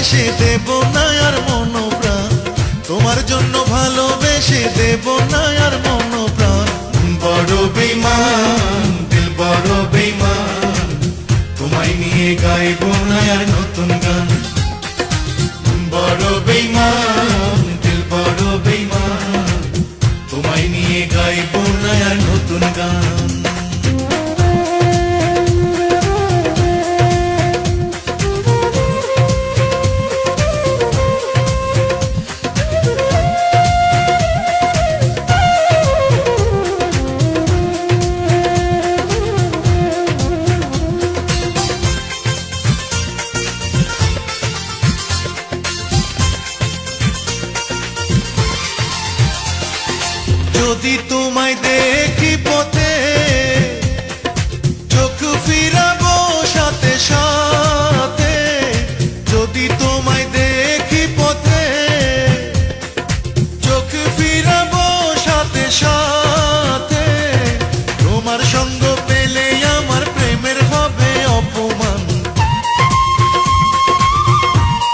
ভালোবেসে দেব না আর মন প্রাণ, তোমার জন্য ভালোবেসে দেব না আর মন প্রাণ। বড় বেঈমান দিল বড় বেঈমান, তোমায় নিয়ে গাইব না আর নতুন গান। বড় বেঈমান